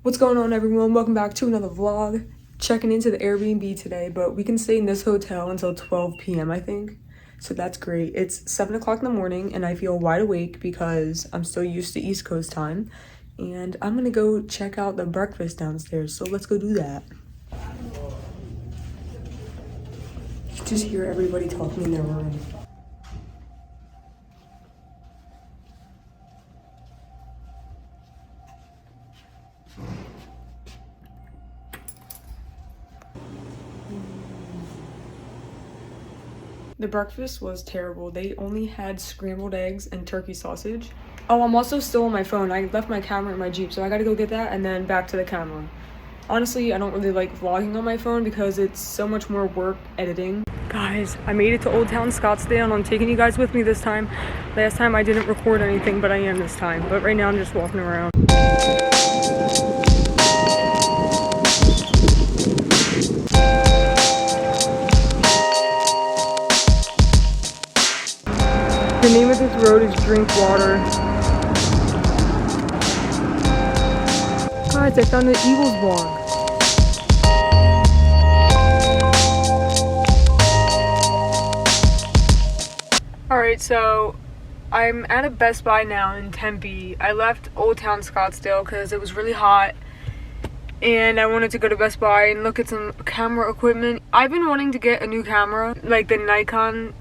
What's going on, everyone? Welcome back to another vlog. Checking into the Airbnb today, but we can stay in this hotel until 12 p.m. I think. So that's great. It's 7 o'clock in the morning and I feel wide awake because I'm still used to East Coast time. And I'm gonna go check out the breakfast downstairs, so let's go do that. You just hear everybody talking in their room. The breakfast was terrible. They only had scrambled eggs and turkey sausage. Oh, I'm also still on my phone. I left my camera in my Jeep, so I gotta go get that and then back to the camera. Honestly, I don't really like vlogging on my phone because it's so much more work editing. Guys, I made it to Old Town Scottsdale and I'm taking you guys with me this time. Last time I didn't record anything, but I am this time. But right now I'm just walking around. The name of this road is Drinkwater. Guys, I found the Eagles vlog. Alright, so I'm at a Best Buy now in Tempe. I left Old Town Scottsdale because it was really hot and I wanted to go to Best Buy and look at some camera equipment. I've been wanting to get a new camera, like the Nikon.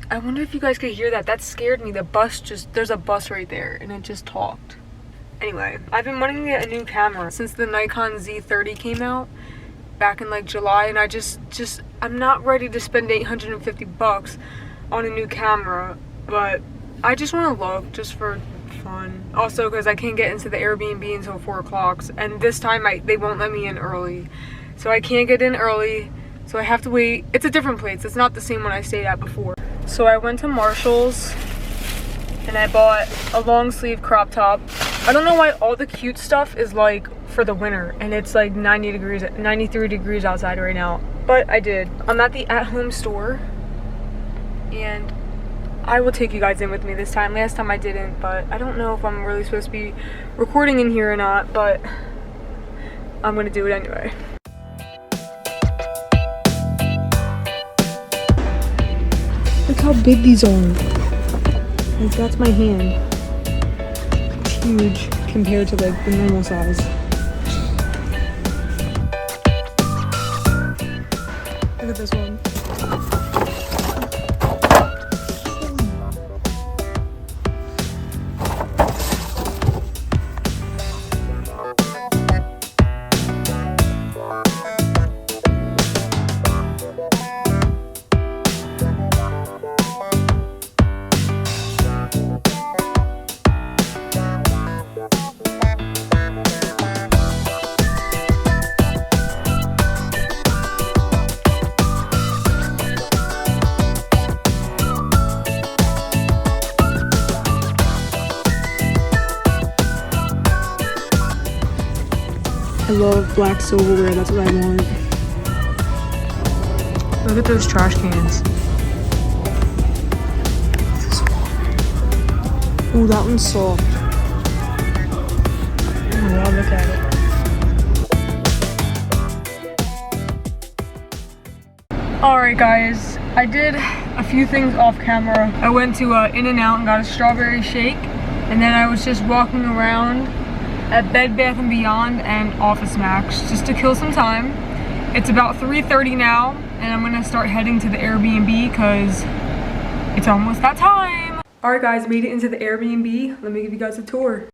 I wonder if you guys could hear that. That scared me. The bus there's a bus right there and it just talked. Anyway, I've been wanting to get a new camera since the Nikon Z30 came out back in like July, and I I'm not ready to spend 850 bucks on a new camera, but I just want to look just for fun. Also because I can't get into the Airbnb until 4 o'clock, and this time they won't let me in early. So I can't get in early, so I have to wait. It's a different place. It's not the same one I stayed at before. So I went to Marshall's and I bought a long sleeve crop top. I don't know why all the cute stuff is like for the winter and it's like 93 degrees outside right now, but I did. I'm at the at-home store and I will take you guys in with me this time. Last time I didn't, but I don't know if I'm really supposed to be recording in here or not, but I'm gonna do it anyway. Look how big these are. Like, that's my hand. It's huge compared to like the normal size. Look at this one. I love black silverware, that's what I want. Look at those trash cans. Ooh, that one's soft. Oh wow, look at it. Alright guys, I did a few things off camera. I went to In-N-Out and got a strawberry shake, and then I was just walking around at Bed Bath & Beyond and Office Max just to kill some time. It's about 3:30 now and I'm gonna start heading to the Airbnb because it's almost that time. Alright guys, made it into the Airbnb. Let me give you guys a tour.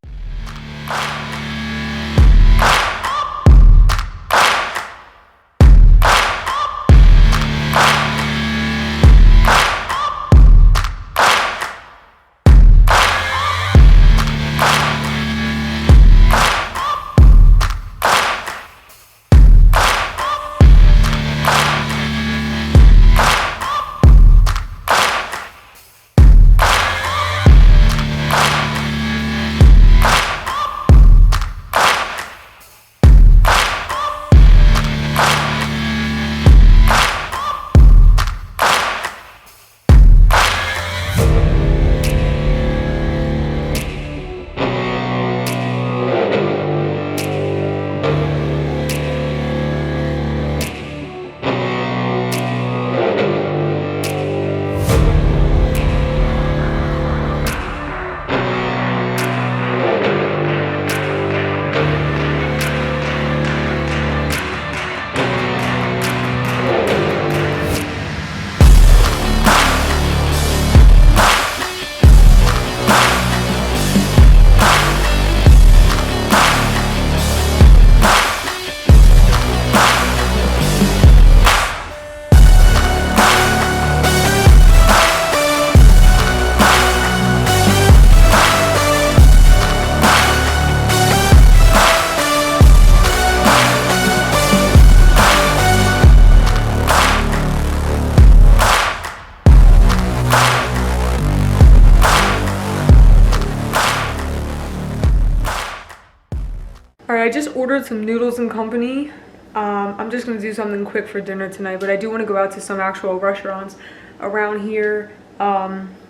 ordered some noodles and company. I'm just gonna do something quick for dinner tonight, but I do want to go out to some actual restaurants around here,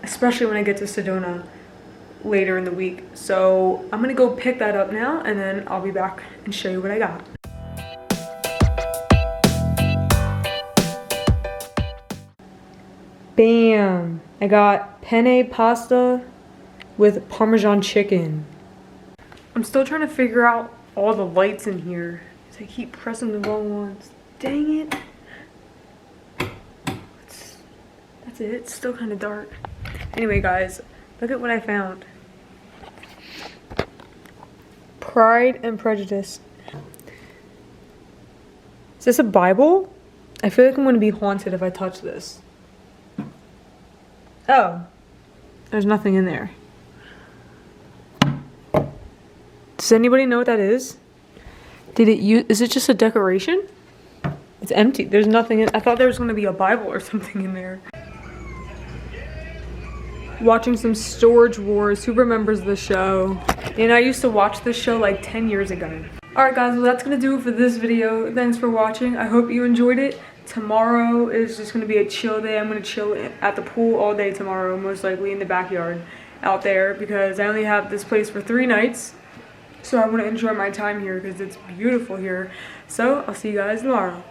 especially when I get to Sedona later in the week. So I'm gonna go pick that up now, and then I'll be back and show you what I got. Bam! I got penne pasta with Parmesan chicken. I'm still trying to figure out all the lights in here. I keep pressing the wrong ones. Dang it. That's it. It's still kind of dark. Anyway, guys, look at what I found. Pride and Prejudice. Is this a Bible? I feel like I'm going to be haunted if I touch this. Oh. There's nothing in there. Does anybody know what that is? Is it just a decoration? It's empty. There's nothing in. I thought there was going to be a Bible or something in there. Watching some Storage Wars. Who remembers the show? And I used to watch this show like 10 years ago. Alright guys, well that's going to do it for this video. Thanks for watching. I hope you enjoyed it. Tomorrow is just going to be a chill day. I'm going to chill at the pool all day tomorrow. Most likely in the backyard out there. Because I only have this place for 3 nights. So I want to enjoy my time here because it's beautiful here. So I'll see you guys tomorrow.